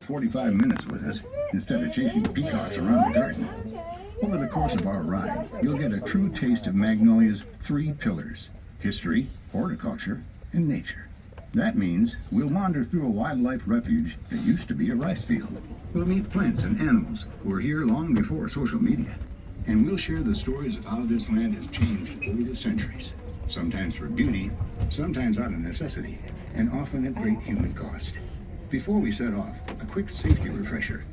45 minutes with us instead of chasing peacocks around the garden. Over the course of our ride, you'll get a true taste of Magnolia's three pillars: history, horticulture, and nature. That means we'll wander through a wildlife refuge that used to be a rice field. We'll meet plants and animals who were here long before social media. And we'll share the stories of how this land has changed over the centuries, sometimes for beauty, sometimes out of necessity, and often at great human cost. Before we set off, a quick safety refresher.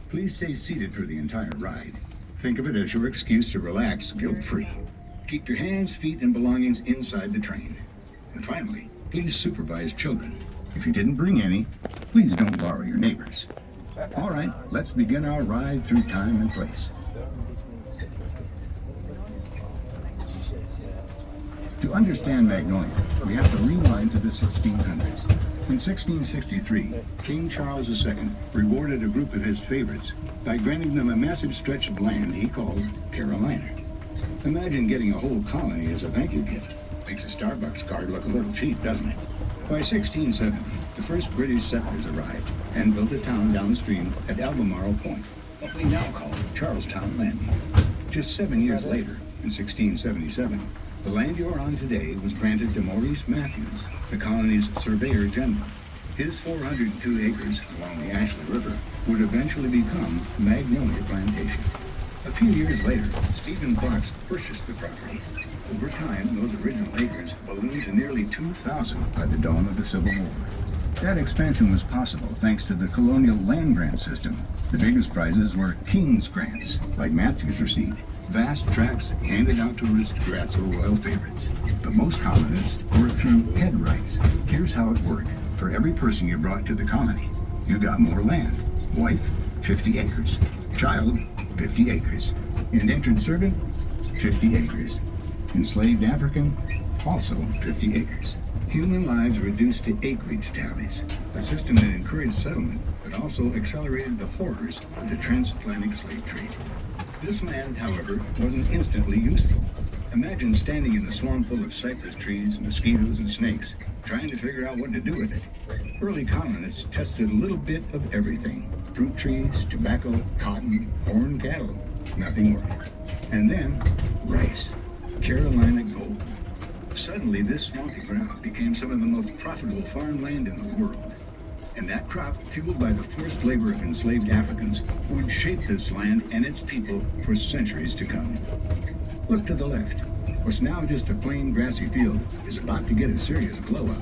Please stay seated for the entire ride. Think of it as your excuse to relax guilt-free. Keep your hands, feet, and belongings inside the train. And finally, please supervise children. If you didn't bring any, please don't borrow your neighbors. All right, let's begin our ride through time and place. To understand Magnolia, we have to rewind to the 1600s. In 1663, King Charles II rewarded a group of his favorites by granting them a massive stretch of land he called Carolina. Imagine getting a whole colony as a thank you gift. Makes a Starbucks card look a little cheap, doesn't it? By 1670, the first British settlers arrived and built a town downstream at Albemarle Point, what we now call Charlestown Landing. Just 7 years later, in 1677, the land you're on today was granted to Maurice Matthews, the colony's surveyor general. His 402 acres along the Ashley River would eventually become Magnolia Plantation. A few years later, Stephen Fox purchased the property. Over time, those original acres ballooned to nearly 2,000 by the dawn of the Civil War. That expansion was possible thanks to the colonial land grant system. The biggest prizes were King's grants, like Matthews received. Vast tracts handed out to aristocrats or royal favorites. But most colonists worked through head rights. Here's how it worked. For every person you brought to the colony, you got more land. Wife, 50 acres. Child, 50 acres. Indentured servant, 50 acres. Enslaved African, also 50 acres. Human lives reduced to acreage tallies, a system that encouraged settlement, but also accelerated the horrors of the transatlantic slave trade. This land, however, wasn't instantly useful. Imagine standing in a swamp full of cypress trees, mosquitoes, and snakes, trying to figure out what to do with it. Early colonists tested a little bit of everything: fruit trees, tobacco, cotton, corn, cattle. Nothing worked. And then, rice. Carolina gold. Suddenly, this swampy ground became some of the most profitable farmland in the world. And that crop, fueled by the forced labor of enslaved Africans, would shape this land and its people for centuries to come. Look to the left. What's now just a plain grassy field is about to get a serious glow-up.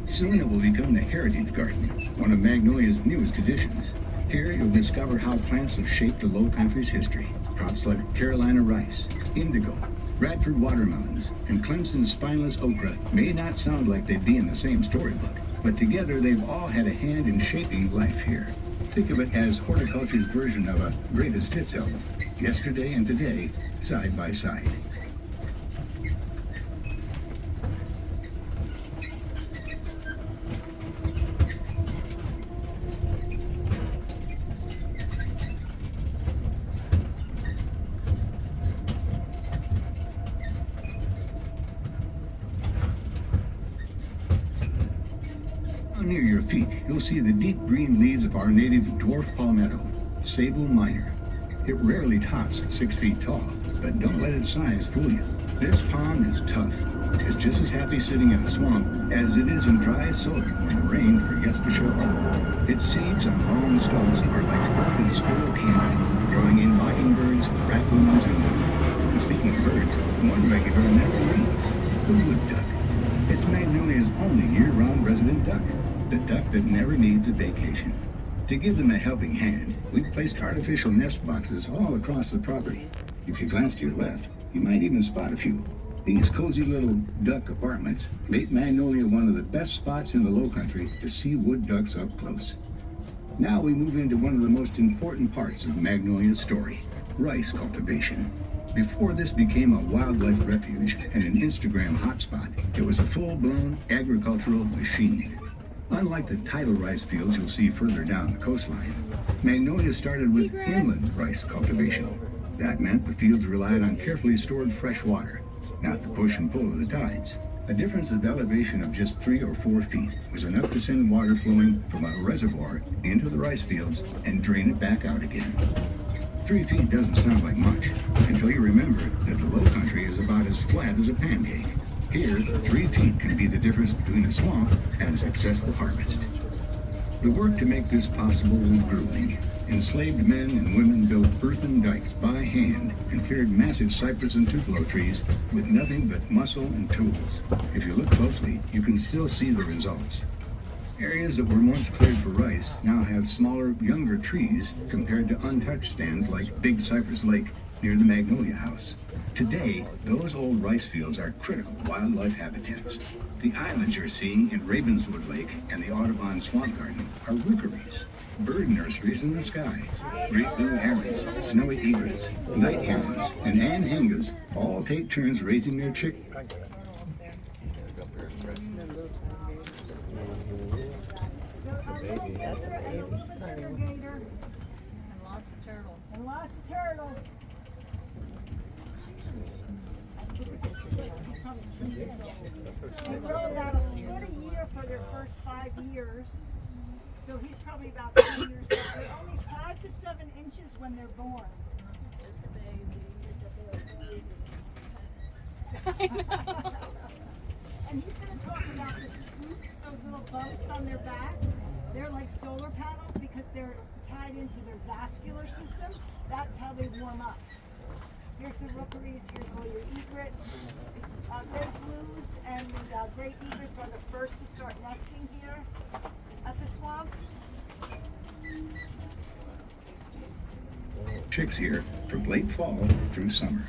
Soon it will become the Heritage Garden, one of Magnolia's newest additions. Here you'll discover how plants have shaped the Low Country's history. Crops like Carolina rice, indigo, Bradford watermelons, and Clemson's spineless okra may not sound like they'd be in the same storybook, but together they've all had a hand in shaping life here. Think of it as horticulture's version of a greatest hits album. Yesterday and today, side by side. Near your feet, you'll see the deep green leaves of our native dwarf palmetto, Sable minor. It rarely tops 6 feet tall, but don't let its size fool you. This palm is tough. It's just as happy sitting in a swamp as it is in dry soil when the rain forgets to show up. Its seeds on long stalks are like bird and squirrel candy, growing in mockingbirds, raccoons, and more. And speaking of birds, one regular never leaves, the wood duck. It's Magnolia's only year-round resident duck. The duck that never needs a vacation. To give them a helping hand, we've placed artificial nest boxes all across the property. If you glance to your left, you might even spot a few. These cozy little duck apartments make Magnolia one of the best spots in the Low Country to see wood ducks up close. Now we move into one of the most important parts of Magnolia's story, rice cultivation. Before this became a wildlife refuge and an Instagram hotspot, it was a full-blown agricultural machine. Unlike the tidal rice fields you'll see further down the coastline, Magnolia started with inland rice cultivation. That meant the fields relied on carefully stored fresh water, not the push and pull of the tides. A difference of elevation of just 3 or 4 feet was enough to send water flowing from a reservoir into the rice fields and drain it back out again. 3 feet doesn't sound like much until you remember that the low country is about as flat as a pancake. Here, 3 feet can be the difference between a swamp and a successful harvest. The work to make this possible was grueling. Enslaved men and women built earthen dikes by hand and cleared massive cypress and tupelo trees with nothing but muscle and tools. If you look closely, you can still see the results. Areas that were once cleared for rice now have smaller, younger trees compared to untouched stands like Big Cypress Lake near the Magnolia house. Today, those old rice fields are critical wildlife habitats. The islands you're seeing in Ravenswood Lake and the Audubon Swamp Garden are rookeries, bird nurseries in the sky. Great blue herons, snowy egrets, night herons, and anhingas all take turns raising their chick. And lots of turtles. They grow about a foot a year for their first 5 years. So he's probably about 10 years old. They're only 5 to 7 inches when they're born. And he's going to talk about the scoops, those little bumps on their back. They're like solar panels because they're tied into their vascular system. That's how they warm up. Here's the rookeries, here's all your egrets. Great blues and great egrets are the first to start nesting here at the swamp. Chicks here from late fall through summer.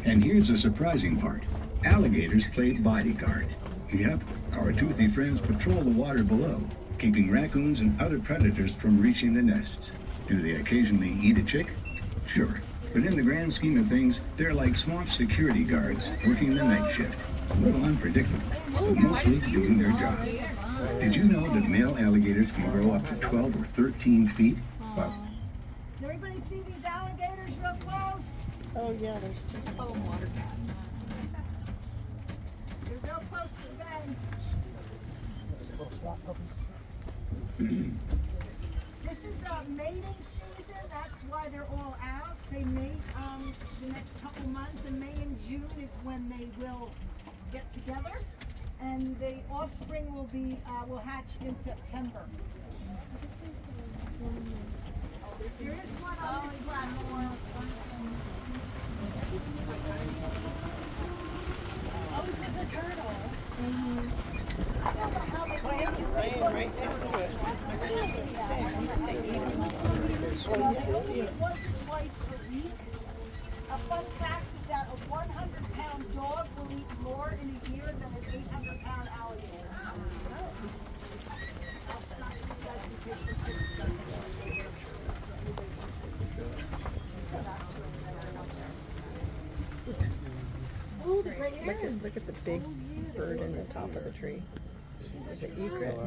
And here's the surprising part. Alligators play bodyguard. Yep, our toothy friends patrol the water below, keeping raccoons and other predators from reaching the nests. Do they occasionally eat a chick? Sure. But in the grand scheme of things, they're like swamp security guards working the night shift. A little unpredictable, but mostly doing their job. Did you know that male alligators can grow up to 12 or 13 feet? Well, Does everybody see these alligators real close? Oh yeah, there's two. Oh, water cat. You're real close to the bank. This is mating season. That's why they're all out. They mate the next couple months, and May and June is when they will get together, and the offspring will hatch in September. There is one on this platform. Oh, it's just a turtle. I don't know how they Laying right next to it. They eat them. They only eat once or twice per week. A fun fact is that a 100-pound dog will eat more in a year than an 800-pound alligator. I'll stop so you guys can take some pictures. Oh, the great heron. Look at the big bird in the top of the tree. There's an egret.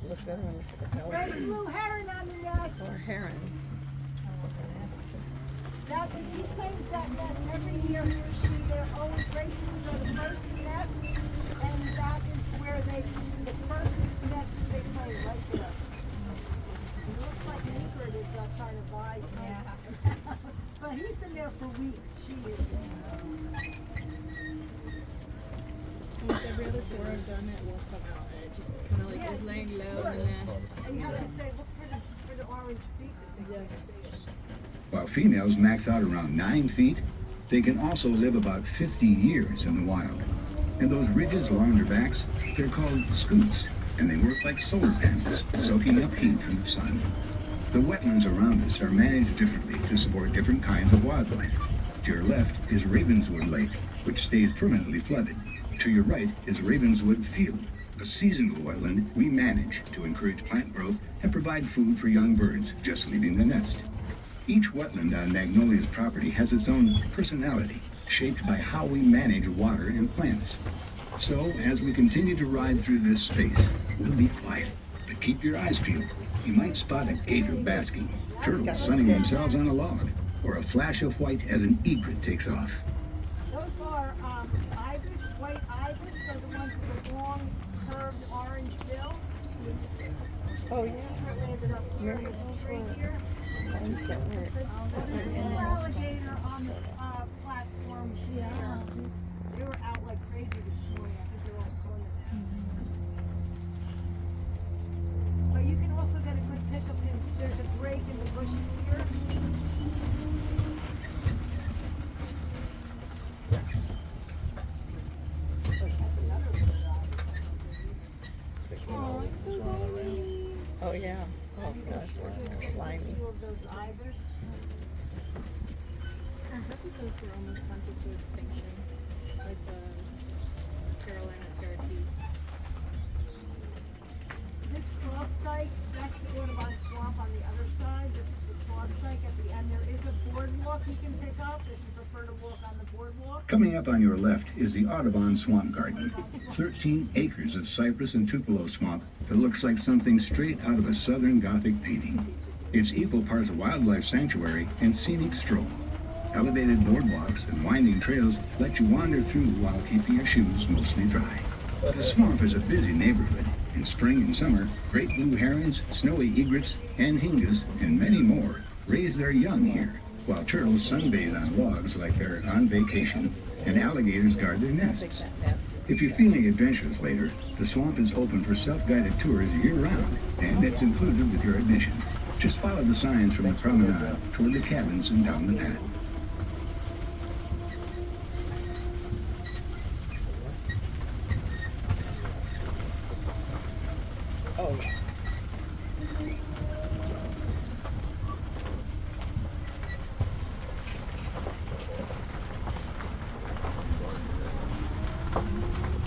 Look, that one looks like a Great pelican. blue heron on the nest. Or a heron. Now, because he claims that nest every year, he or she, their own great blues are the first to nest, and that is where the first nest that they play, right there. It looks like an egret is trying to buy. Yeah. But he's been there for weeks. She is. Almost every other tour I've done it will come out and it just kind of like is laying low in the nest. And you have to say, look for the orange feet, because they can't see it. while females max out around 9 feet, they can also live about 50 years in the wild. And those ridges along their backs, they're called scoots, and they work like solar panels, soaking up heat from the sun. The wetlands around us are managed differently to support different kinds of wildlife. To your left is Ravenswood Lake, which stays permanently flooded. To your right is Ravenswood Field, a seasonal wetland we manage to encourage plant growth and provide food for young birds just leaving the nest. Each wetland on Magnolia's property has its own personality, shaped by how we manage water and plants. So, as we continue to ride through this space, we'll be quiet, but keep your eyes peeled. You might spot a gator basking, turtles sunning themselves on a log, or a flash of white as an egret takes off. Those are ibis long, curved orange bill. Oh yeah. It landed up here, it goes straight here. Ones that were There's an alligator on the platform there. They were out like crazy this morning. I think they're all swimming now. But you can also get a good pic of him. There's a break in the bushes here. Oh yeah. Oh gosh, they're slimy. Two of those ivers. I thought those were almost hunted to extinction, like the Carolina parakeet. This cross dike, that's the Audubon Swamp on the other side. This is the cross dike at the end. There is a boardwalk you can pick up if you prefer to walk on the boardwalk. Coming up on your left is the Audubon Swamp Garden. 13 acres of cypress and tupelo swamp that looks like something straight out of a Southern Gothic painting. It's equal parts wildlife sanctuary and scenic stroll. Elevated boardwalks and winding trails let you wander through while keeping your shoes mostly dry. The swamp is a busy neighborhood. In spring and summer, great blue herons, snowy egrets, and hingas, and many more raise their young here, while turtles sunbathe on logs like they're on vacation, and alligators guard their nests. If you're feeling adventurous later, the swamp is open for self-guided tours year-round, and it's included with your admission. Just follow the signs from the promenade toward the cabins and down the path. Oh yeah.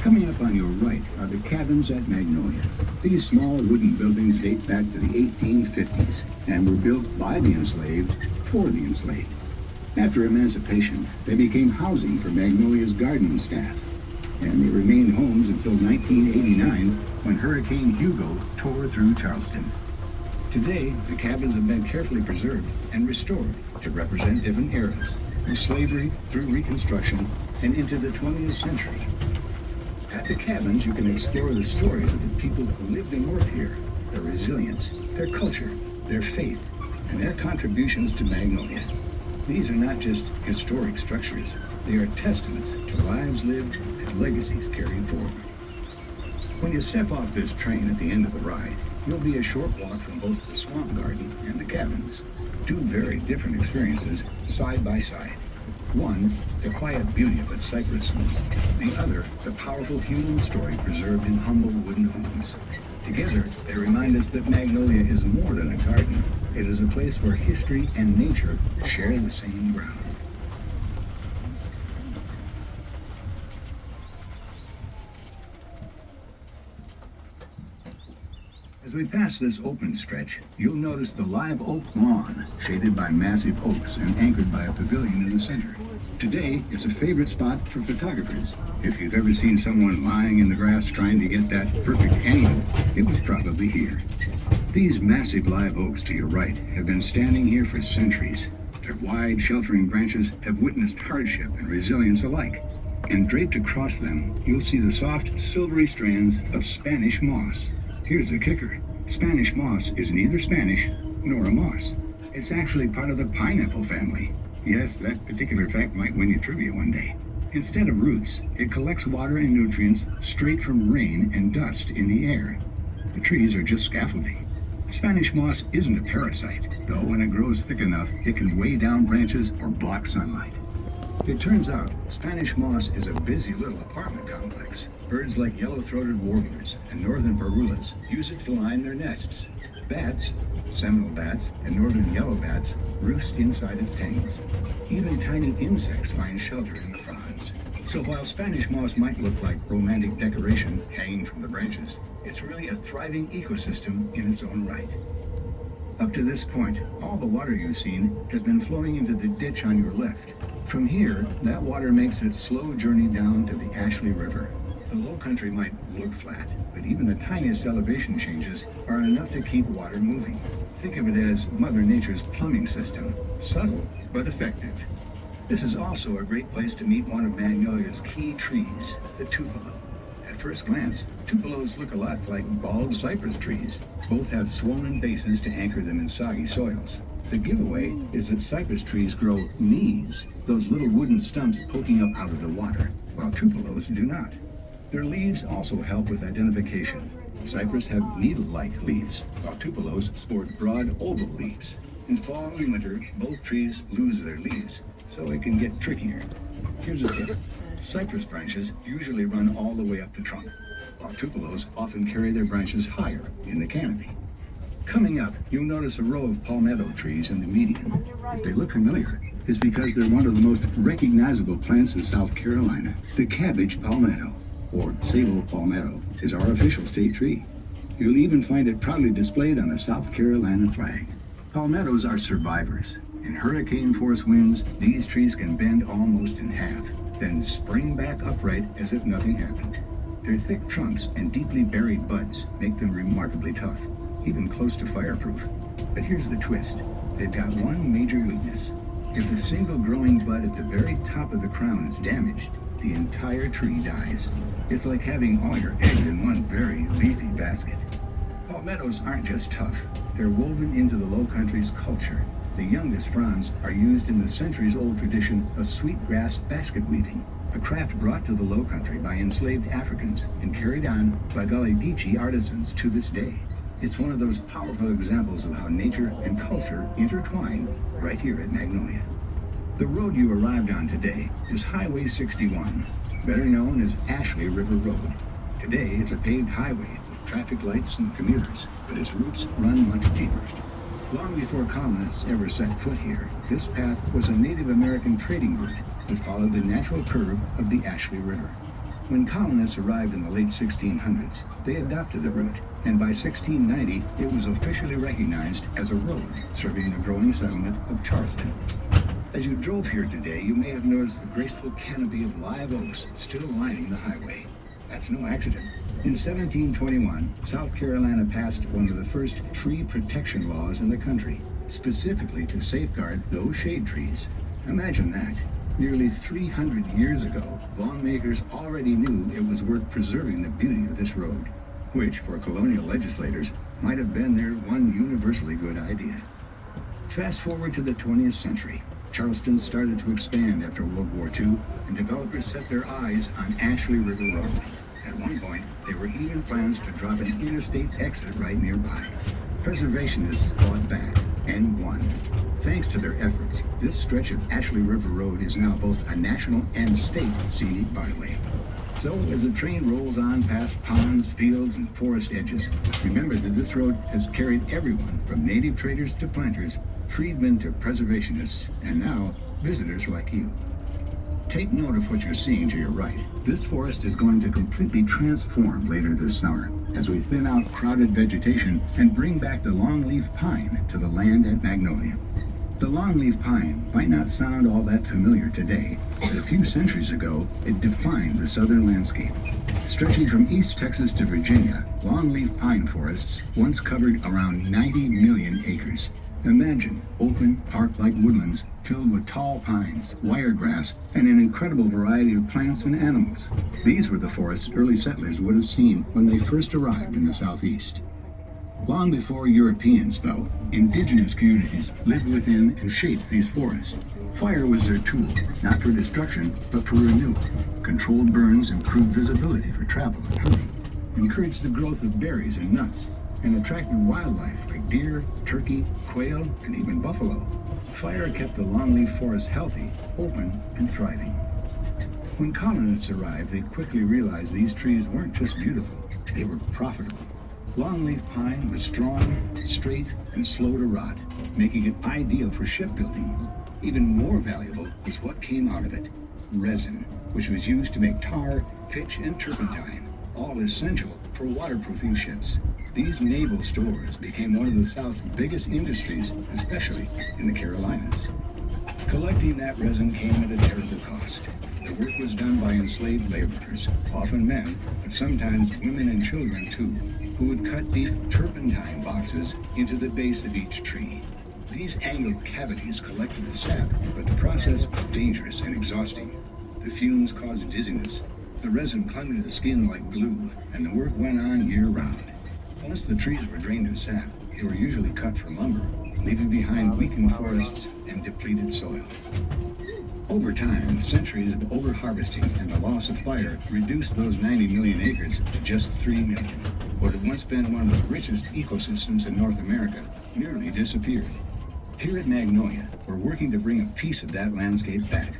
Coming up on your right are the cabins at Magnolia. These small wooden buildings date back to the 1850s and were built by the enslaved for the enslaved. After emancipation, they became housing for Magnolia's garden staff, and they remained homes until 1989 when Hurricane Hugo tore through Charleston. Today, the cabins have been carefully preserved and restored to represent different eras, from slavery through Reconstruction and into the 20th century. At the cabins, you can explore the stories of the people who lived and worked here, their resilience, their culture, their faith, and their contributions to Magnolia. These are not just historic structures, they are testaments to lives lived and legacies carried forward. When you step off this train at the end of the ride, you'll be a short walk from both the swamp garden and the cabins. Two very different experiences side by side. One, the quiet beauty of a cypress swamp. The other, the powerful human story preserved in humble wooden homes. Together, they remind us that Magnolia is more than a garden. It is a place where history and nature share the same ground. As we pass this open stretch, you'll notice the live oak lawn, shaded by massive oaks and anchored by a pavilion in the center. Today, it's a favorite spot for photographers. If you've ever seen someone lying in the grass trying to get that perfect angle, it was probably here. These massive live oaks to your right have been standing here for centuries. Their wide, sheltering branches have witnessed hardship and resilience alike. And draped across them, you'll see the soft, silvery strands of Spanish moss. Here's the kicker. Spanish moss is neither Spanish nor a moss. It's actually part of the pineapple family. Yes, that particular fact might win you trivia one day. Instead of roots, it collects water and nutrients straight from rain and dust in the air. The trees are just scaffolding. Spanish moss isn't a parasite, though when it grows thick enough, it can weigh down branches or block sunlight. It turns out, Spanish moss is a busy little apartment complex. Birds like yellow-throated warblers and northern parulas use it to line their nests. Bats, seminole bats, and northern yellow bats roost inside its tanks. Even tiny insects find shelter in the fronds. So while Spanish moss might look like romantic decoration hanging from the branches, it's really a thriving ecosystem in its own right. Up to this point, all the water you've seen has been flowing into the ditch on your left. From here, that water makes its slow journey down to the Ashley River. The low country might look flat, but even the tiniest elevation changes are enough to keep water moving. Think of it as Mother Nature's plumbing system, subtle but effective. This is also a great place to meet one of Magnolia's key trees, the tupelo. At first glance, tupelos look a lot like bald cypress trees. Both have swollen bases to anchor them in soggy soils. The giveaway is that cypress trees grow knees, those little wooden stumps poking up out of the water, while tupelos do not. Their leaves also help with identification. Cypress have needle-like leaves, while tupelos sport broad oval leaves. In fall and winter, both trees lose their leaves, so it can get trickier. Here's a tip. Cypress branches usually run all the way up the trunk, while tupelos often carry their branches higher in the canopy. Coming up, you'll notice a row of palmetto trees in the median. If they look familiar, it's because they're one of the most recognizable plants in South Carolina. The cabbage palmetto, or sable palmetto, is our official state tree. You'll even find it proudly displayed on the South Carolina flag. Palmettos are survivors. In hurricane-force winds, these trees can bend almost in half, then spring back upright as if nothing happened. Their thick trunks and deeply buried buds make them remarkably tough, even close to fireproof. But here's the twist. They've got one major weakness. If the single growing bud at the very top of the crown is damaged, the entire tree dies. It's like having all your eggs in one very leafy basket. Palmettos aren't just tough. They're woven into the Low Country's culture. The youngest fronds are used in the centuries-old tradition of sweetgrass basket weaving, a craft brought to the Low Country by enslaved Africans and carried on by Gullah Geechee artisans to this day. It's one of those powerful examples of how nature and culture intertwine right here at Magnolia. The road you arrived on today is Highway 61, better known as Ashley River Road. Today, it's a paved highway with traffic lights and commuters, but its roots run much deeper. Long before colonists ever set foot here, this path was a Native American trading route that followed the natural curve of the Ashley River. When colonists arrived in the late 1600s, they adopted the route, and by 1690, it was officially recognized as a road serving the growing settlement of Charleston. As you drove here today, you may have noticed the graceful canopy of live oaks still lining the highway. That's no accident. In 1721, South Carolina passed one of the first tree protection laws in the country, specifically to safeguard those shade trees. Imagine that. Nearly 300 years ago, lawmakers already knew it was worth preserving the beauty of this road, which, for colonial legislators, might have been their one universally good idea. Fast forward to the 20th century. Charleston started to expand after World War II, and developers set their eyes on Ashley River Road. At one point, there were even plans to drop an interstate exit right nearby. Preservationists fought back and won. Thanks to their efforts, this stretch of Ashley River Road is now both a national and state scenic byway. So, as the train rolls on past ponds, fields, and forest edges, remember that this road has carried everyone from native traders to planters, freedmen to preservationists, and now visitors like you. Take note of what you're seeing to your right. This forest is going to completely transform later this summer as we thin out crowded vegetation and bring back the longleaf pine to the land at Magnolia. The longleaf pine might not sound all that familiar today, but a few centuries ago, it defined the southern landscape. Stretching from East Texas to Virginia, longleaf pine forests once covered around 90 million acres. Imagine open, park-like woodlands filled with tall pines, wiregrass, and an incredible variety of plants and animals. These were the forests early settlers would have seen when they first arrived in the Southeast. Long before Europeans, though, indigenous communities lived within and shaped these forests. Fire was their tool, not for destruction, but for renewal. Controlled burns improved visibility for travel and hunting, encouraged the growth of berries and nuts, and attracted wildlife like deer, turkey, quail, and even buffalo. Fire kept the longleaf forest healthy, open, and thriving. When colonists arrived, they quickly realized these trees weren't just beautiful, they were profitable. Longleaf pine was strong, straight, and slow to rot, making it ideal for shipbuilding. Even more valuable was what came out of it: resin, which was used to make tar, pitch, and turpentine, all essential for waterproofing ships. These naval stores became one of the South's biggest industries, especially in the Carolinas. Collecting that resin came at a terrible cost. The work was done by enslaved laborers, often men, but sometimes women and children too, who would cut deep turpentine boxes into the base of each tree. These angled cavities collected the sap, but the process was dangerous and exhausting. The fumes caused dizziness, The resin clung to the skin like glue, and the work went on year-round. Once the trees were drained of sap, they were usually cut for lumber, leaving behind weakened forests and depleted soil. Over time, centuries of over-harvesting and the loss of fire reduced those 90 million acres to just 3 million. What had once been one of the richest ecosystems in North America nearly disappeared. Here at Magnolia, we're working to bring a piece of that landscape back.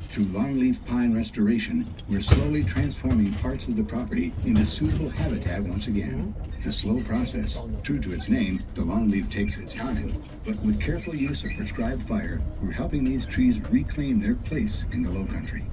Through longleaf pine restoration, we're slowly transforming parts of the property into suitable habitat once again. It's a slow process. True to its name, the longleaf takes its time. But with careful use of prescribed fire, we're helping these trees reclaim their place in the lowcountry.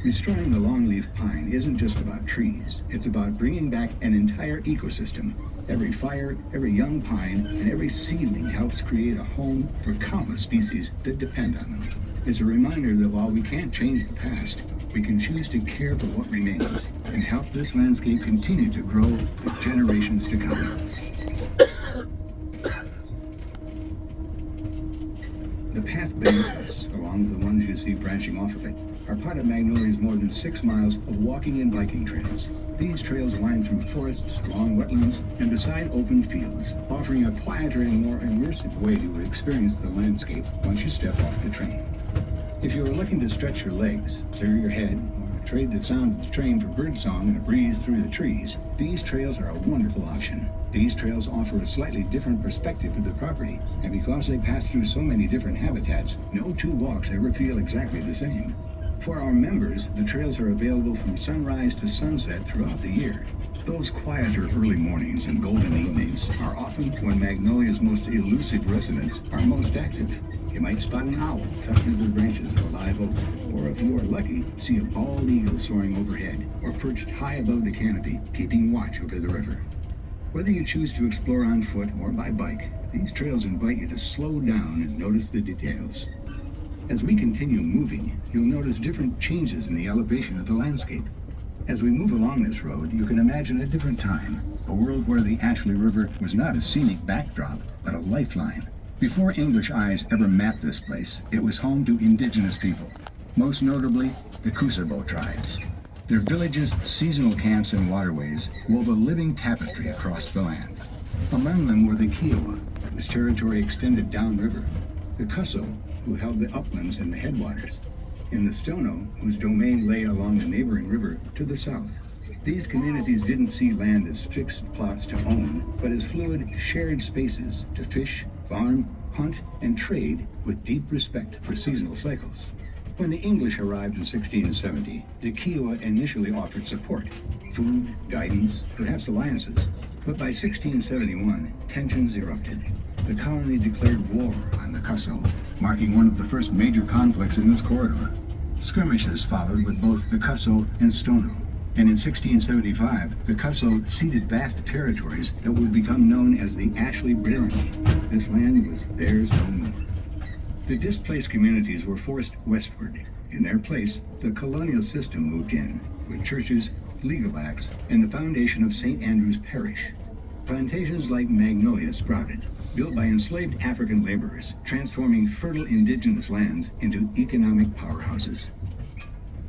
Restoring the longleaf pine isn't just about trees. It's about bringing back an entire ecosystem. Every fire, every young pine, and every seedling helps create a home for countless species that depend on them. It's a reminder that while we can't change the past, we can choose to care for what remains and help this landscape continue to grow for generations to come. The path beneath us, along with the ones you see branching off of it, are part of Magnolia's more than 6 miles of walking and biking trails. These trails wind through forests, along wetlands, and beside open fields, offering a quieter and more immersive way to experience the landscape once you step off the train. If you are looking to stretch your legs, clear your head, or trade the sound of the train for birdsong and a breeze through the trees, these trails are a wonderful option. These trails offer a slightly different perspective of the property, and because they pass through so many different habitats, no two walks ever feel exactly the same. For our members, the trails are available from sunrise to sunset throughout the year. Those quieter early mornings and golden evenings are often when Magnolia's most elusive residents are most active. You might spot an owl tucked through the branches of a live oak, or if you are lucky, see a bald eagle soaring overhead, or perched high above the canopy, keeping watch over the river. Whether you choose to explore on foot or by bike, these trails invite you to slow down and notice the details. As we continue moving, you'll notice different changes in the elevation of the landscape. As we move along this road, you can imagine a different time, a world where the Ashley River was not a scenic backdrop, but a lifeline. Before English eyes ever mapped this place, it was home to indigenous people, most notably the Kusabo tribes. Their villages, seasonal camps, and waterways wove a living tapestry across the land. Among them were the Kiowa, whose territory extended downriver, the Kuso, who held the uplands and the headwaters, and the Stono, whose domain lay along the neighboring river to the south. These communities didn't see land as fixed plots to own, but as fluid, shared spaces to fish, farm, hunt, and trade with deep respect for seasonal cycles. When the English arrived in 1670, the Kiowa initially offered support, food, guidance, perhaps alliances. But by 1671, tensions erupted. The colony declared war on the Kuso, marking one of the first major conflicts in this corridor. Skirmishes followed with both the Kuso and Stono, and in 1675, the Kuso ceded vast territories that would become known as the Ashley Barony. This land was theirs no more. The displaced communities were forced westward. In their place, the colonial system moved in, with churches, legal acts, and the foundation of St. Andrew's Parish. Plantations like Magnolia sprouted, built by enslaved African laborers, transforming fertile indigenous lands into economic powerhouses.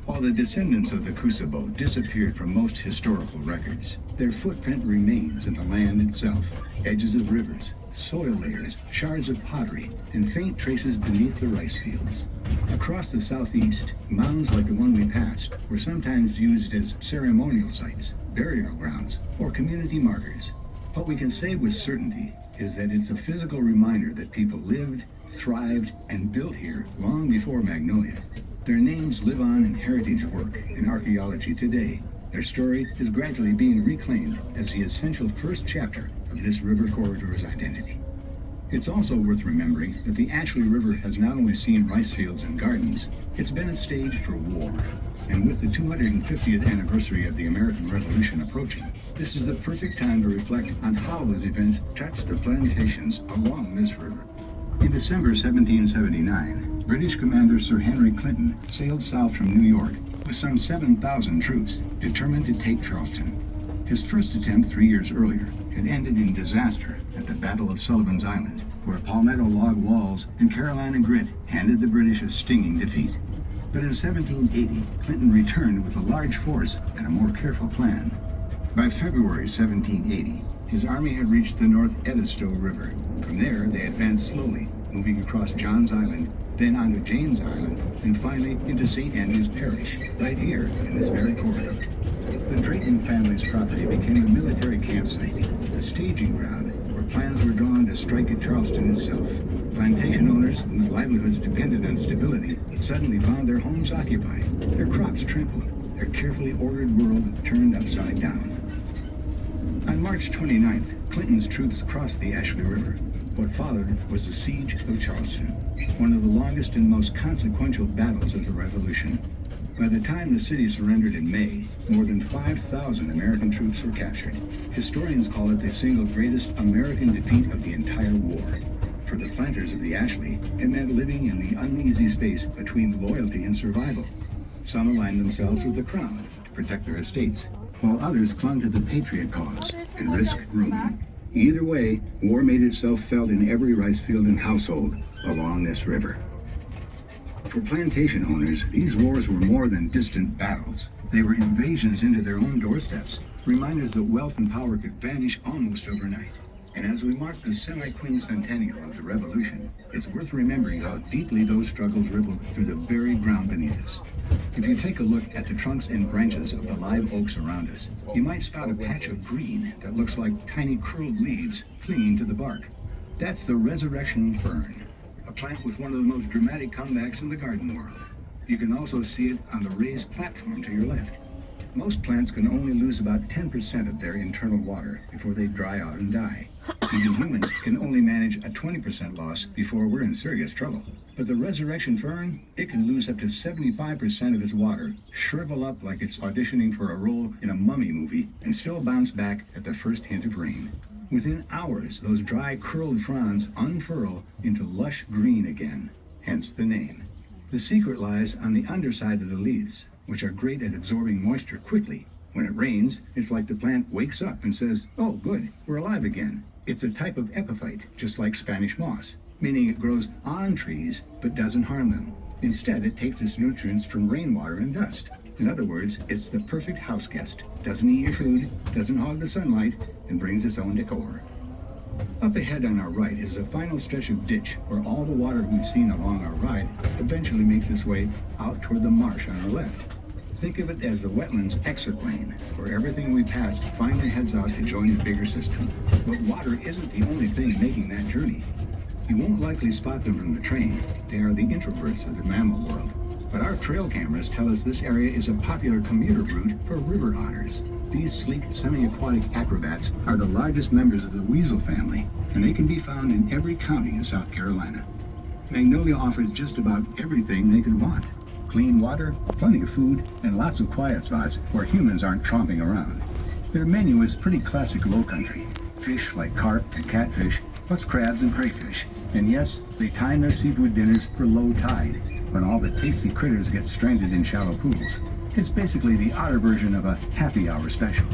While the descendants of the Kusabo disappeared from most historical records, their footprint remains in the land itself. Edges of rivers, soil layers, shards of pottery, and faint traces beneath the rice fields. Across the southeast, mounds like the one we passed were sometimes used as ceremonial sites, burial grounds, or community markers. What we can say with certainty is that it's a physical reminder that people lived, thrived, and built here long before Magnolia. Their names live on in heritage work and archaeology today. Their story is gradually being reclaimed as the essential first chapter of this river corridor's identity. It's also worth remembering that the Ashley River has not only seen rice fields and gardens, it's been a stage for war. And with the 250th anniversary of the American Revolution approaching, this is the perfect time to reflect on how those events touched the plantations along this river. In December 1779, British Commander Sir Henry Clinton sailed south from New York with some 7,000 troops, determined to take Charleston. His first attempt 3 years earlier had ended in disaster at the Battle of Sullivan's Island, where palmetto log walls and Carolina grit handed the British a stinging defeat. But in 1780, Clinton returned with a large force and a more careful plan. By February 1780, his army had reached the North Edisto River. From there, they advanced slowly, moving across John's Island, then onto James Island, and finally into St. Andrew's Parish, right here in this very corridor. The Drayton family's property became a military campsite, a staging ground where plans were drawn to strike at Charleston itself. Plantation owners, whose livelihoods depended on stability, suddenly found their homes occupied, their crops trampled, their carefully ordered world turned upside down. On March 29th, Clinton's troops crossed the Ashley River. What followed was the siege of Charleston, one of the longest and most consequential battles of the Revolution. By the time the city surrendered in May, more than 5,000 American troops were captured. Historians call it the single greatest American defeat of the entire war. For the planters of the Ashley, it meant living in the uneasy space between loyalty and survival. Some aligned themselves with the crown to protect their estates, while others clung to the patriot cause and risked ruin. Either way, war made itself felt in every rice field and household along this river. For plantation owners, these wars were more than distant battles. They were invasions into their own doorsteps, reminders that wealth and power could vanish almost overnight. And as we mark the semi-quincentennial of the Revolution, it's worth remembering how deeply those struggles rippled through the very ground beneath us. If you take a look at the trunks and branches of the live oaks around us, you might spot a patch of green that looks like tiny curled leaves clinging to the bark. That's the resurrection fern, a plant with one of the most dramatic comebacks in the garden world. You can also see it on the raised platform to your left. Most plants can only lose about 10% of their internal water before they dry out and die. Even humans can only manage a 20% loss before we're in serious trouble. But the resurrection fern, it can lose up to 75% of its water, shrivel up like it's auditioning for a role in a mummy movie, and still bounce back at the first hint of rain. Within hours, those dry, curled fronds unfurl into lush green again, hence the name. The secret lies on the underside of the leaves, which are great at absorbing moisture quickly. When it rains, it's like the plant wakes up and says, "Oh, good, we're alive again." It's a type of epiphyte, just like Spanish moss, meaning it grows on trees but doesn't harm them. Instead, it takes its nutrients from rainwater and dust. In other words, it's the perfect house guest. Doesn't eat your food, doesn't hog the sunlight, and brings its own decor. Up ahead on our right is a final stretch of ditch where all the water we've seen along our ride eventually makes its way out toward the marsh on our left. Think of it as the wetlands exit lane, where everything we pass finally heads out to join the bigger system. But water isn't the only thing making that journey. You won't likely spot them from the train. They are the introverts of the mammal world. But our trail cameras tell us this area is a popular commuter route for river otters. These sleek, semi-aquatic acrobats are the largest members of the weasel family, and they can be found in every county in South Carolina. Magnolia offers just about everything they could want. Clean water, plenty of food, and lots of quiet spots where humans aren't tromping around. Their menu is pretty classic low country. Fish like carp and catfish, plus crabs and crayfish. And yes, they time their seafood dinners for low tide, when all the tasty critters get stranded in shallow pools. It's basically the otter version of a happy hour special.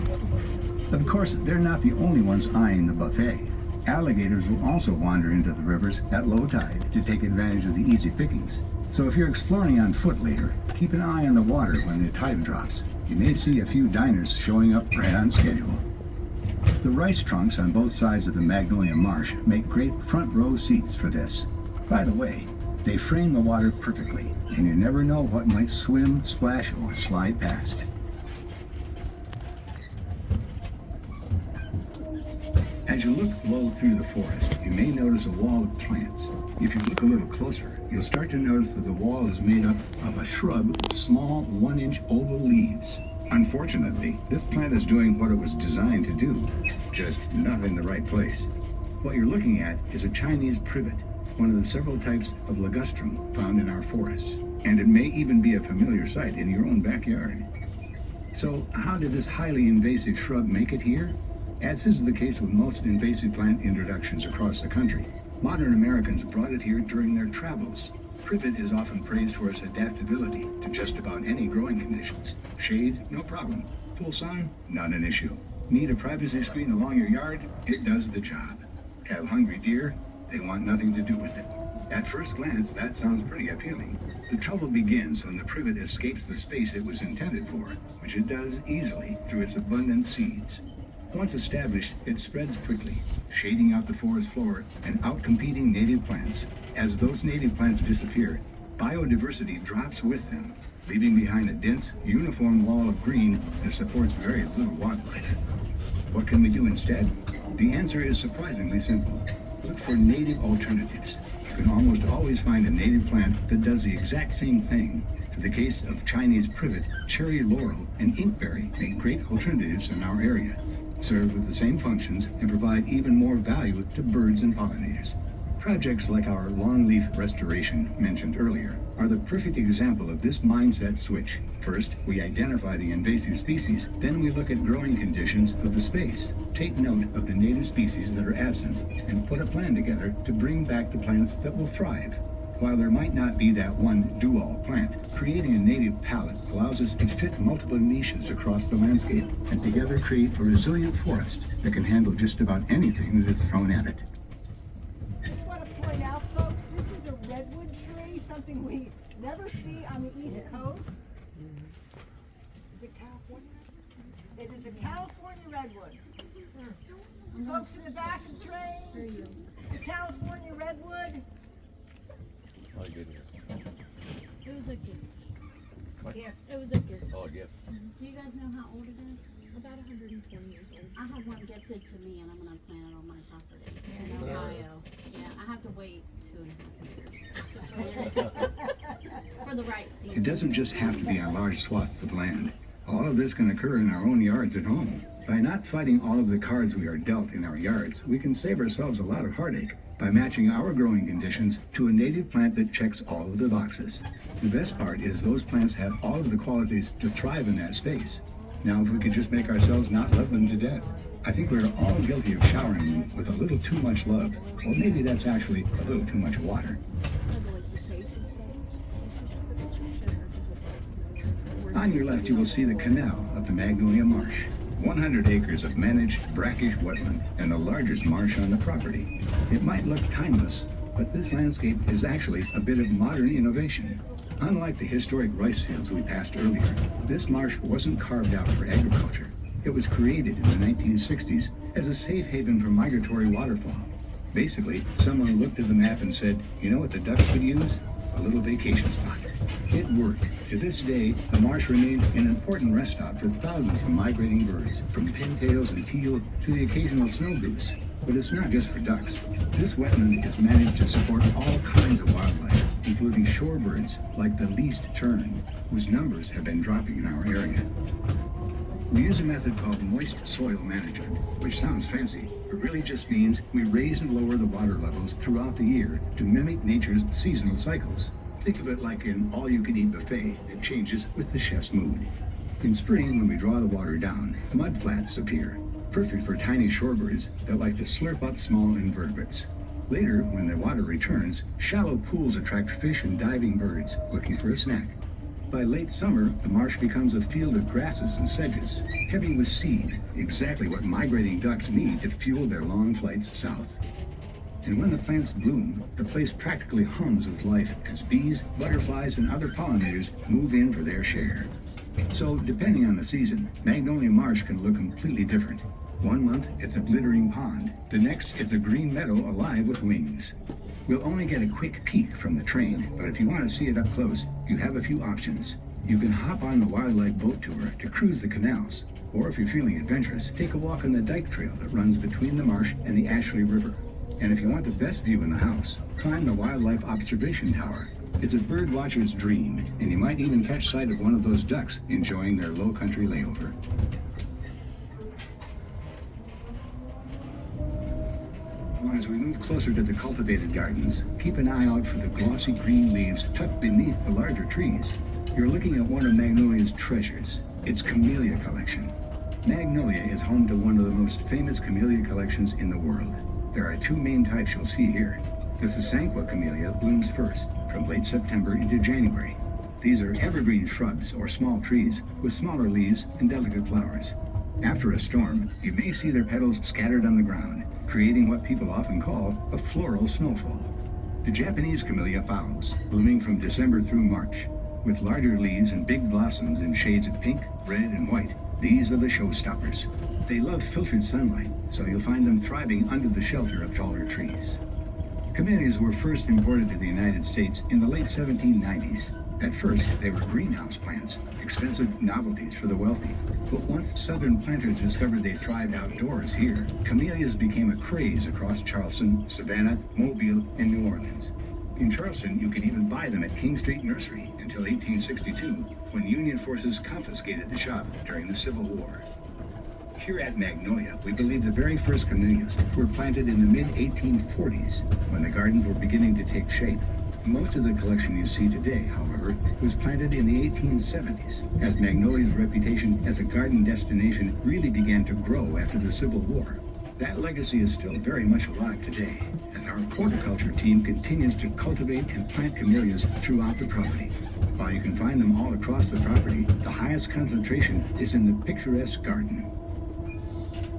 Of course, they're not the only ones eyeing the buffet. Alligators will also wander into the rivers at low tide to take advantage of the easy pickings. So if you're exploring on foot later, keep an eye on the water when the tide drops. You may see a few diners showing up right on schedule. The rice trunks on both sides of the Magnolia Marsh make great front row seats for this. By the way, they frame the water perfectly, and you never know what might swim, splash, or slide past. As you look low through the forest, you may notice a wall of plants. If you look a little closer, you'll start to notice that the wall is made up of a shrub with small 1-inch oval leaves. Unfortunately, this plant is doing what it was designed to do, just not in the right place. What you're looking at is a Chinese privet, one of the several types of ligustrum found in our forests, and it may even be a familiar sight in your own backyard. So how did this highly invasive shrub make it here? As is the case with most invasive plant introductions across the country, modern Americans brought it here during their travels. Privet is often praised for its adaptability to just about any growing conditions. Shade, no problem. Full sun, not an issue. Need a privacy screen along your yard? It does the job. Have hungry deer? they want nothing to do with it. At first glance, that sounds pretty appealing. The trouble begins when the privet escapes the space it was intended for, which it does easily through its abundant seeds. Once established, it spreads quickly, shading out the forest floor and outcompeting native plants. As those native plants disappear, biodiversity drops with them, leaving behind a dense, uniform wall of green that supports very little wildlife. What can we do instead? The answer is surprisingly simple. Look for native alternatives. You can almost always find a native plant that does the exact same thing. In the case of Chinese privet, cherry laurel and inkberry make great alternatives in our area, serve with the same functions, and provide even more value to birds and pollinators. Projects like our longleaf restoration mentioned earlier are the perfect example of this mindset switch. First, we identify the invasive species, then we look at growing conditions of the space. Take note of the native species that are absent, and put a plan together to bring back the plants that will thrive. While there might not be that one do-all plant, creating a native palette allows us to fit multiple niches across the landscape and together create a resilient forest that can handle just about anything that is thrown at it. Just want to point out, folks, this is a redwood tree, something we never see on the East Coast. Is it California? It is a California redwood. Folks in the back of the train, it's a California redwood. Oh, good. It was a gift. What? Yeah. It was a gift. Oh, gift. Do you guys know how old it is? About 120 years old. I have one gifted to me, and I'm gonna plant it on my property in Ohio. Yeah, I have to wait 2.5 years for the right season. It doesn't just have to be on large swaths of land. All of this can occur in our own yards at home. By not fighting all of the cards we are dealt in our yards, we can save ourselves a lot of heartache by matching our growing conditions to a native plant that checks all of the boxes. The best part is those plants have all of the qualities to thrive in that space. Now, if we could just make ourselves not love them to death. I think we're all guilty of showering them with a little too much love, or maybe that's actually a little too much water. On your left, you will see the canal of the Magnolia Marsh. 100 acres of managed brackish wetland and the largest marsh on the property. It might look timeless, but this landscape is actually a bit of modern innovation. Unlike the historic rice fields we passed earlier, this marsh wasn't carved out for agriculture. It was created in the 1960s as a safe haven for migratory waterfowl. Basically, someone looked at the map and said, you know what the ducks could use? A little vacation spot. It worked. To this day, the marsh remains an important rest stop for thousands of migrating birds, from pintails and teal to the occasional snow goose. But it's not just for ducks. This wetland is managed to support all kinds of wildlife, including shorebirds like the least tern, whose numbers have been dropping in our area. We use a method called moist soil management, which sounds fancy, but really just means we raise and lower the water levels throughout the year to mimic nature's seasonal cycles. Think of it like an all-you-can-eat buffet that changes with the chef's mood. In spring, when we draw the water down, mud flats appear, perfect for tiny shorebirds that like to slurp up small invertebrates. Later, when the water returns, shallow pools attract fish and diving birds looking for a snack. By late summer, the marsh becomes a field of grasses and sedges, heavy with seed, exactly what migrating ducks need to fuel their long flights south. And when the plants bloom, the place practically hums with life as bees, butterflies, and other pollinators move in for their share. So, depending on the season, Magnolia Marsh can look completely different. One month, it's a glittering pond. The next, it's a green meadow alive with wings. We'll only get a quick peek from the train, but if you want to see it up close, you have a few options. You can hop on the wildlife boat tour to cruise the canals, or if you're feeling adventurous, take a walk on the dike trail that runs between the marsh and the Ashley River. And if you want the best view in the house, climb the wildlife observation tower. It's a bird watcher's dream, and you might even catch sight of one of those ducks enjoying their low country layover. As we move closer to the cultivated gardens, keep an eye out for the glossy green leaves tucked beneath the larger trees. You're looking at one of Magnolia's treasures, its camellia collection. Magnolia is home to one of the most famous camellia collections in the world. There are two main types you'll see here. The Sasanqua camellia blooms first, from late September into January. These are evergreen shrubs or small trees with smaller leaves and delicate flowers. After a storm, you may see their petals scattered on the ground, creating what people often call a floral snowfall. The Japanese camellia follows, blooming from December through March. With larger leaves and big blossoms in shades of pink, red, and white, these are the showstoppers. They love filtered sunlight, so you'll find them thriving under the shelter of taller trees. Camellias were first imported to the United States in the late 1790s. At first, they were greenhouse plants, expensive novelties for the wealthy. But once southern planters discovered they thrived outdoors here, camellias became a craze across Charleston, Savannah, Mobile, and New Orleans. In Charleston, you could even buy them at King Street Nursery until 1862, when Union forces confiscated the shop during the Civil War. Here at Magnolia, we believe the very first camellias were planted in the mid-1840s, when the gardens were beginning to take shape. Most of the collection you see today, however, was planted in the 1870s, as Magnolia's reputation as a garden destination really began to grow after the Civil War. That legacy is still very much alive today, and our horticulture team continues to cultivate and plant camellias throughout the property. While you can find them all across the property, the highest concentration is in the picturesque garden.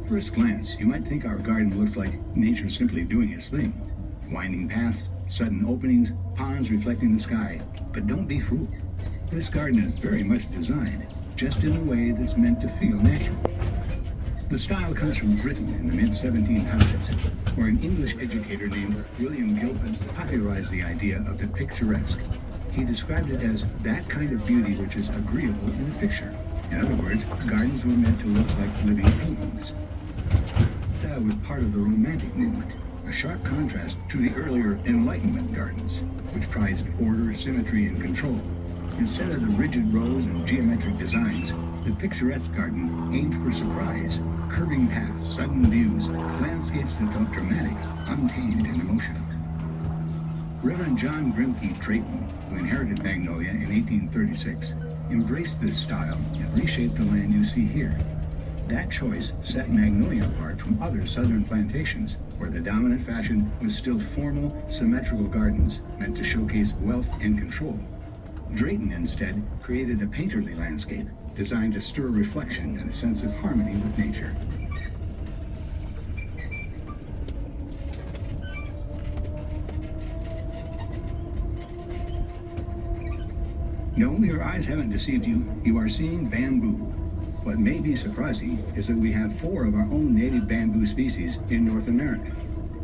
First glance, you might think our garden looks like nature simply doing its thing. Winding paths, sudden openings, ponds reflecting the sky. But don't be fooled. This garden is very much designed, just in a way that's meant to feel natural. The style comes from Britain in the mid-1700s, where an English educator named William Gilpin popularized the idea of the picturesque. He described it as that kind of beauty which is agreeable in a picture. In other words, gardens were meant to look like living paintings. That was part of the Romantic movement, a sharp contrast to the earlier Enlightenment gardens, which prized order, symmetry, and control. Instead of the rigid rows and geometric designs, the picturesque garden aimed for surprise, curving paths, sudden views, landscapes that felt dramatic, untamed, and emotional. Reverend John Grimke Drayton, who inherited Magnolia in 1836, embraced this style and reshaped the land you see here. That choice set Magnolia apart from other southern plantations, where the dominant fashion was still formal, symmetrical gardens meant to showcase wealth and control. Drayton instead created a painterly landscape designed to stir reflection and a sense of harmony with nature. No, your eyes haven't deceived you. You are seeing bamboo. What may be surprising is that we have 4 of our own native bamboo species in North America,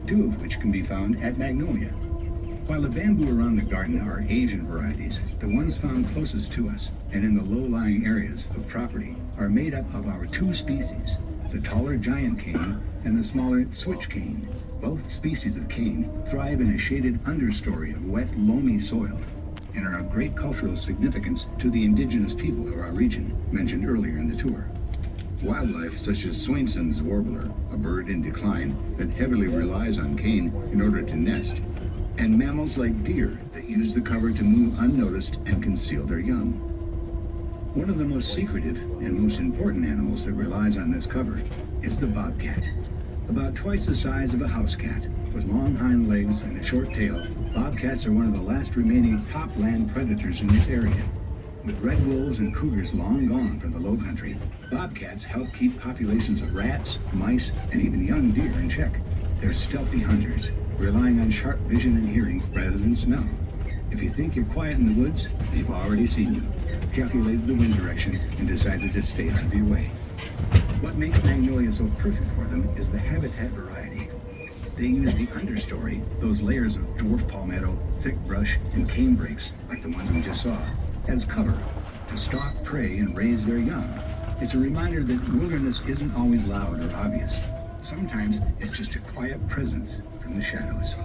2 of which can be found at Magnolia. While the bamboo around the garden are Asian varieties, the ones found closest to us and in the low-lying areas of property are made up of our 2 species, the taller giant cane and the smaller switch cane. Both species of cane thrive in a shaded understory of wet, loamy soil and are of great cultural significance to the indigenous people of our region, mentioned earlier in the tour. Wildlife such as Swainson's warbler, a bird in decline that heavily relies on cane in order to nest, and mammals like deer that use the cover to move unnoticed and conceal their young. One of the most secretive and most important animals that relies on this cover is the bobcat. About twice the size of a house cat, with long hind legs and a short tail, bobcats are one of the last remaining top land predators in this area. With red wolves and cougars long gone from the low country, bobcats help keep populations of rats, mice, and even young deer in check. They're stealthy hunters, relying on sharp vision and hearing rather than smell. If you think you're quiet in the woods, they've already seen you, calculated the wind direction, and decided to stay out of your way. What makes Magnolia so perfect for them is the habitat variety. They use the understory, those layers of dwarf palmetto, thick brush, and cane brakes, like the ones we just saw, as cover to stalk prey and raise their young. It's a reminder that wilderness isn't always loud or obvious. Sometimes it's just a quiet presence from the shadows.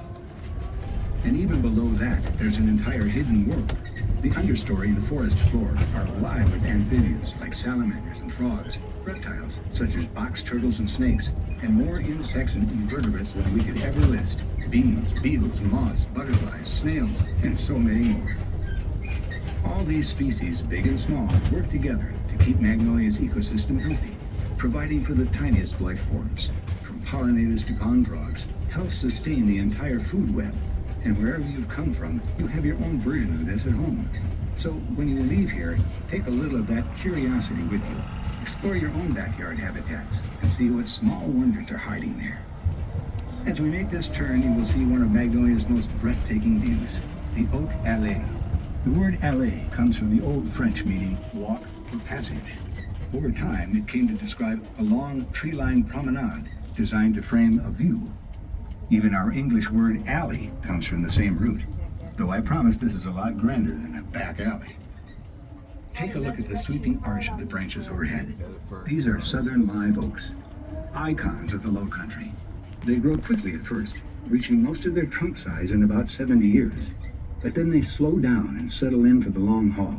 And even below that, there's an entire hidden world. The understory and forest floor are alive with amphibians like salamanders and frogs, reptiles such as box turtles and snakes, and more insects and invertebrates than we could ever list. Bees, beetles, moths, butterflies, snails, and so many more. All these species, big and small, work together to keep Magnolia's ecosystem healthy, providing for the tiniest life forms. From pollinators to pond frogs, help sustain the entire food web. And wherever you've come from, you have your own version of this at home. So when you leave here, take a little of that curiosity with you Explore your own backyard habitats and see what small wonders are hiding there. As we make this turn, you will see one of Magnolia's most breathtaking views, the Oak Allée. The word allée comes from the Old French meaning walk or passage. Over time, it came to describe a long tree-lined promenade designed to frame a view. Even our English word alley comes from the same root, though I promise this is a lot grander than a back alley. Take a look at the sweeping arch of the branches overhead. These are southern live oaks, icons of the low country. They grow quickly at first, reaching most of their trunk size in about 70 years. But then they slow down and settle in for the long haul.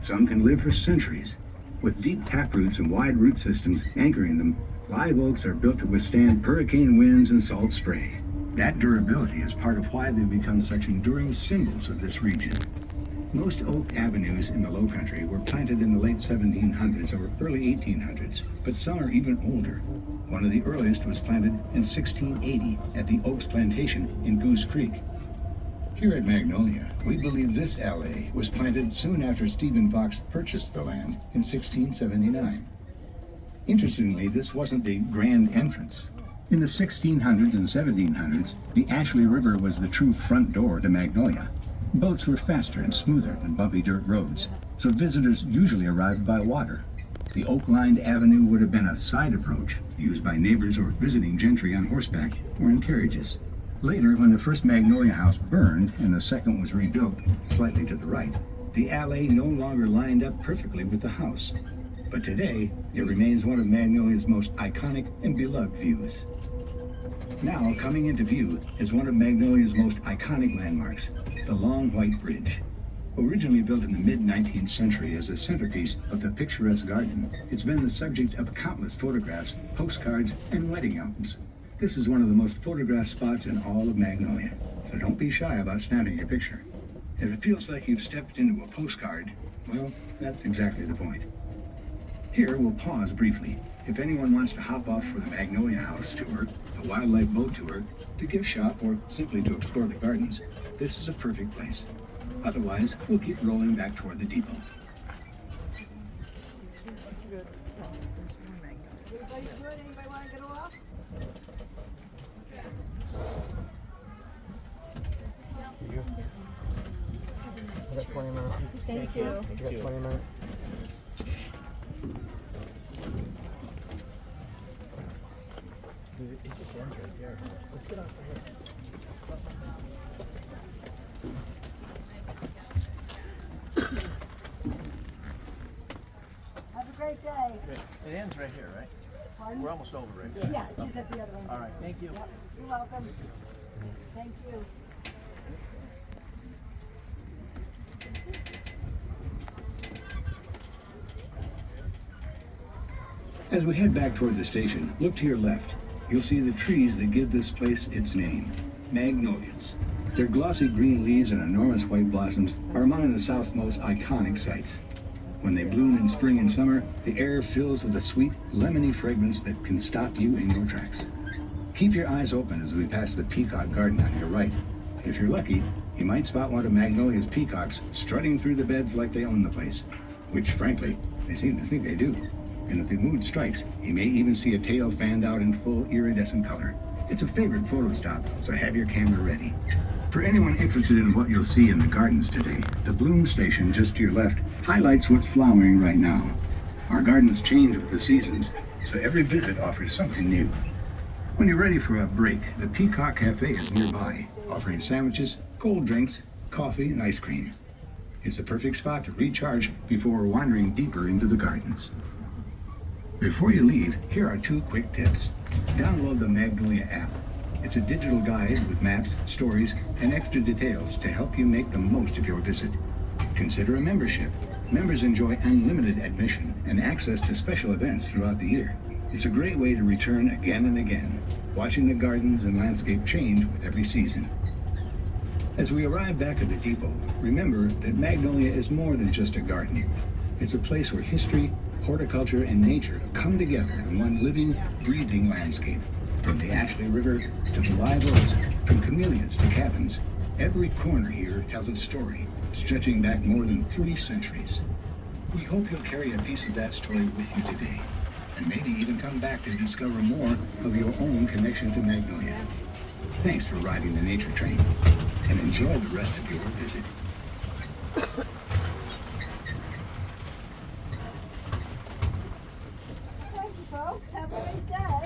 Some can live for centuries. With deep taproots and wide root systems anchoring them, live oaks are built to withstand hurricane winds and salt spray. That durability is part of why they've become such enduring symbols of this region. Most oak avenues in the Low Country were planted in the late 1700s or early 1800s, but some are even older. One of the earliest was planted in 1680 at the Oaks Plantation in Goose Creek. Here at Magnolia, we believe this allée was planted soon after Stephen Fox purchased the land in 1679. Interestingly, this wasn't the grand entrance. In the 1600s and 1700s, the Ashley River was the true front door to Magnolia. Boats were faster and smoother than bumpy dirt roads, so visitors usually arrived by water. The oak-lined avenue would have been a side approach, used by neighbors or visiting gentry on horseback or in carriages. Later, when the first Magnolia house burned and the second was rebuilt slightly to the right, the alley no longer lined up perfectly with the house. But today, it remains one of Magnolia's most iconic and beloved views. Now, coming into view is one of Magnolia's most iconic landmarks, the Long White Bridge. Originally built in the mid-19th century as a centerpiece of the picturesque garden, it's been the subject of countless photographs, postcards, and wedding albums. This is one of the most photographed spots in all of Magnolia, so don't be shy about snapping your picture. If it feels like you've stepped into a postcard, well, that's exactly the point. Here, we'll pause briefly. If anyone wants to hop off for the Magnolia House tour, a wildlife boat tour, the gift shop, or simply to explore the gardens, this is a perfect place. Otherwise, we'll keep rolling back toward the depot. Everybody good? Anybody want to get off? I got 20 minutes. Thank you. You got 20 minutes. It just ends right there. Let's get off of here. Have a great day. It ends right here, right? Pardon? We're almost over right here. Yeah, she's at the other end. All right, thank you. Yep. You're welcome. Thank you. As we head back toward the station, look to your left. You'll see the trees that give this place its name, magnolias. Their glossy green leaves and enormous white blossoms are among the South's most iconic sights. When they bloom in spring and summer, the air fills with a sweet, lemony fragrance that can stop you in your tracks. Keep your eyes open as we pass the peacock garden on your right. If you're lucky, you might spot one of Magnolia's peacocks strutting through the beds like they own the place, which, frankly, they seem to think they do. And if the mood strikes, you may even see a tail fanned out in full iridescent color. It's a favorite photo stop, so have your camera ready. For anyone interested in what you'll see in the gardens today, the bloom station just to your left highlights what's flowering right now. Our gardens change with the seasons, so every visit offers something new. When you're ready for a break, the Peacock Cafe is nearby, offering sandwiches, cold drinks, coffee, and ice cream. It's the perfect spot to recharge before wandering deeper into the gardens. Before you leave, here are 2 quick tips. Download the Magnolia app. It's a digital guide with maps, stories, and extra details to help you make the most of your visit. Consider a membership. Members enjoy unlimited admission and access to special events throughout the year. It's a great way to return again and again, watching the gardens and landscape change with every season. As we arrive back at the depot, remember that Magnolia is more than just a garden. It's a place where history, horticulture, and nature come together in one living, breathing landscape. From the Ashley River to the live oaks, from camellias to cabins, every corner here tells a story stretching back more than 3 centuries. We hope you'll carry a piece of that story with you today, and maybe even come back to discover more of your own connection to Magnolia. Thanks for riding the nature train, and enjoy the rest of your visit.